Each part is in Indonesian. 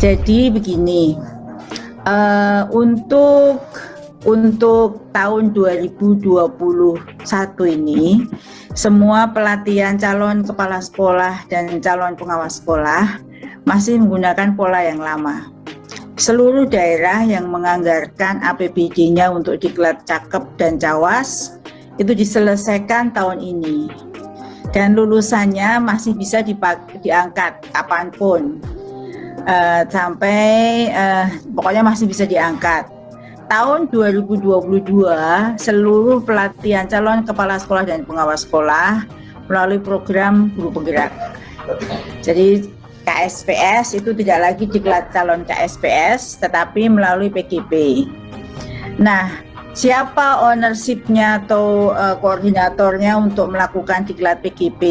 Jadi begini, untuk tahun 2021 ini, semua pelatihan calon kepala sekolah dan calon pengawas sekolah masih menggunakan pola yang lama. Seluruh daerah yang menganggarkan APBD-nya untuk diklat Cakep dan Cawas itu diselesaikan tahun ini. Dan lulusannya masih bisa diangkat kapanpun. Pokoknya masih bisa diangkat. Tahun 2022 seluruh pelatihan calon kepala sekolah dan pengawas sekolah melalui program guru penggerak. Jadi KSPS itu tidak lagi diklat calon KSPS tetapi melalui PGP. Nah, siapa ownership-nya atau koordinatornya untuk melakukan diklat PGP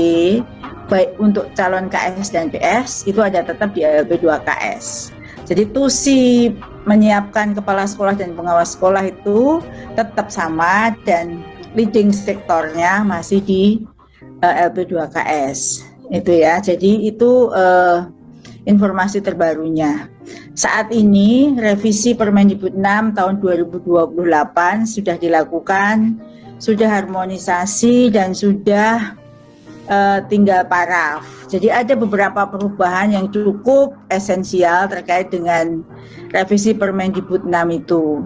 baik untuk calon KS dan PS itu ada tetap di LP2KS. Jadi tusi menyiapkan kepala sekolah dan pengawas sekolah itu tetap sama dan leading sektornya masih di LP2KS. Itu ya. Jadi itu informasi terbarunya. Saat ini revisi Permendikbud 6 tahun 2028 sudah dilakukan, sudah harmonisasi dan sudah tinggal paraf. Jadi ada beberapa perubahan yang cukup esensial terkait dengan revisi Permendikbud 6 itu.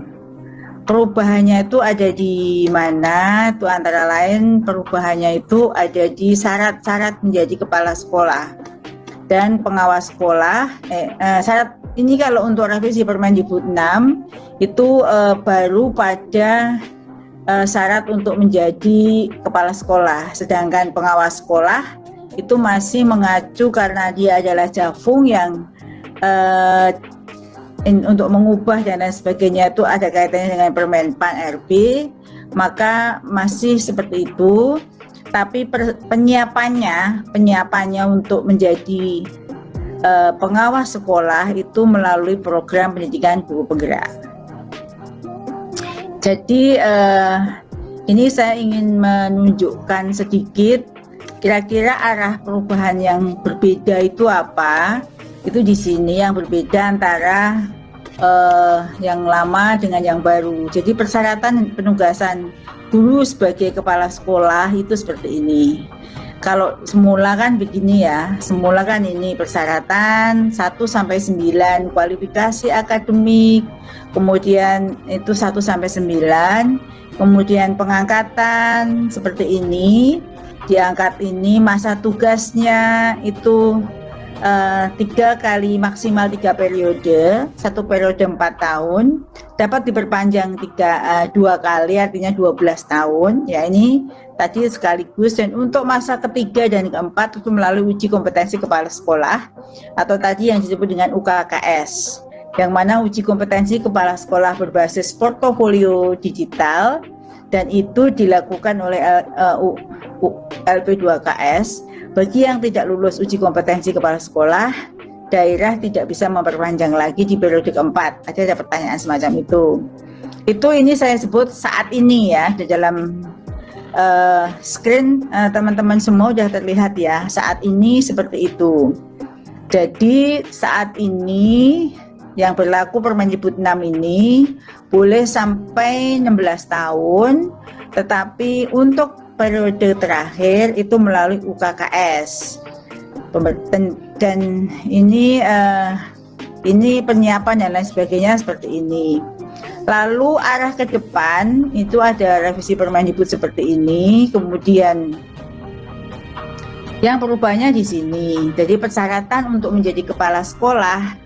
Perubahannya itu ada di mana? Itu antara lain perubahannya itu ada di syarat-syarat menjadi kepala sekolah dan pengawas sekolah. Syarat ini kalau untuk revisi Permendikbud 6 itu baru pada syarat untuk menjadi kepala sekolah, sedangkan pengawas sekolah itu masih mengacu karena dia adalah Jafung yang untuk mengubah dan lain sebagainya itu ada kaitannya dengan Permenpan RB, maka masih seperti itu. Tapi penyiapannya untuk menjadi pengawas sekolah itu melalui program pendidikan guru penggerak. Jadi ini saya ingin menunjukkan sedikit kira-kira arah perubahan yang berbeda itu apa. Itu di sini yang berbeda antara yang lama dengan yang baru. Jadi persyaratan penugasan guru sebagai kepala sekolah itu seperti ini. Kalau semula kan begini ya, semula kan ini persyaratan 1 sampai 9, kualifikasi akademik, kemudian itu 1 sampai 9, kemudian pengangkatan seperti ini, diangkat ini masa tugasnya itu 3 kali maksimal 3 periode, 1 periode 4 tahun, dapat diperpanjang 2 kali artinya 12 tahun. Ya ini tadi sekaligus, dan untuk masa ketiga dan keempat itu melalui uji kompetensi kepala sekolah atau tadi yang disebut dengan UKKS, yang mana uji kompetensi kepala sekolah berbasis portofolio digital dan itu dilakukan oleh LP2KS. Bagi yang tidak lulus uji kompetensi kepala sekolah, daerah tidak bisa memperpanjang lagi di periode keempat. Ada pertanyaan semacam itu. Itu ini saya sebut saat ini ya, di dalam screen teman-teman semua sudah terlihat ya, saat ini seperti itu. Jadi saat ini yang berlaku Permendikbud 6 ini boleh sampai 16 tahun, tetapi untuk periode terakhir itu melalui UKKS. Dan ini penyiapan dan lain sebagainya seperti ini. Lalu arah ke depan itu ada revisi Permendikbud seperti ini, kemudian yang perubahannya di sini. Jadi persyaratan untuk menjadi kepala sekolah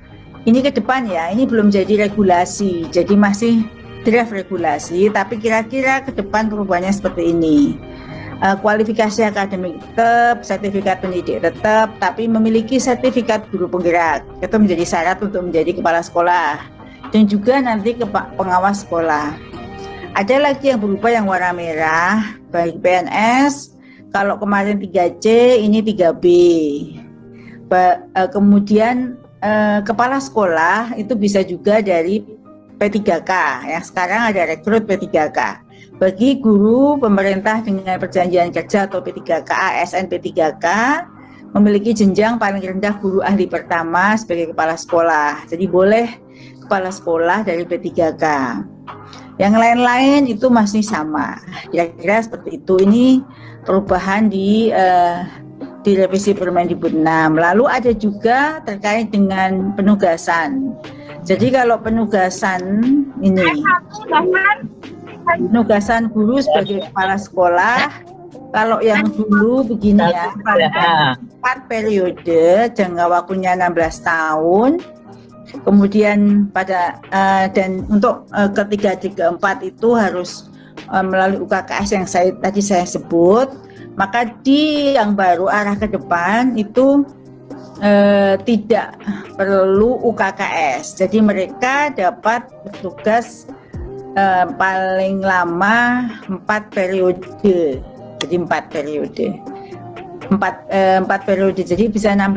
ini ke depan ya, ini belum jadi regulasi, jadi masih draft regulasi, tapi kira-kira ke depan perubahannya seperti ini. Kualifikasi akademik tetap, sertifikat pendidik tetap, tapi memiliki sertifikat guru penggerak itu menjadi syarat untuk menjadi kepala sekolah dan juga nanti pengawas sekolah. Ada lagi yang berubah yang warna merah, baik PNS, kalau kemarin 3C ini 3B. Kemudian kepala sekolah itu bisa juga dari P3K, yang sekarang ada rekrut P3K. Bagi guru pemerintah dengan perjanjian kerja atau P3K, ASN P3K, memiliki jenjang paling rendah guru ahli pertama sebagai kepala sekolah. Jadi boleh kepala sekolah dari P3K. Yang lain-lain itu masih sama. Kira-kira seperti itu. Ini perubahan di revisi Permendikbud 6. Lalu ada juga terkait dengan penugasan. Jadi kalau penugasan ini, penugasan guru sebagai kepala sekolah, kalau yang dulu begini ya, 4 periode, jangka waktunya 16 tahun, kemudian pada dan untuk ketiga, keempat itu harus melalui UKKS yang tadi saya sebut. Maka di yang baru arah ke depan itu tidak perlu UKKS, jadi mereka dapat bertugas paling lama 4 periode. Jadi 4 periode, 4 periode, jadi bisa 16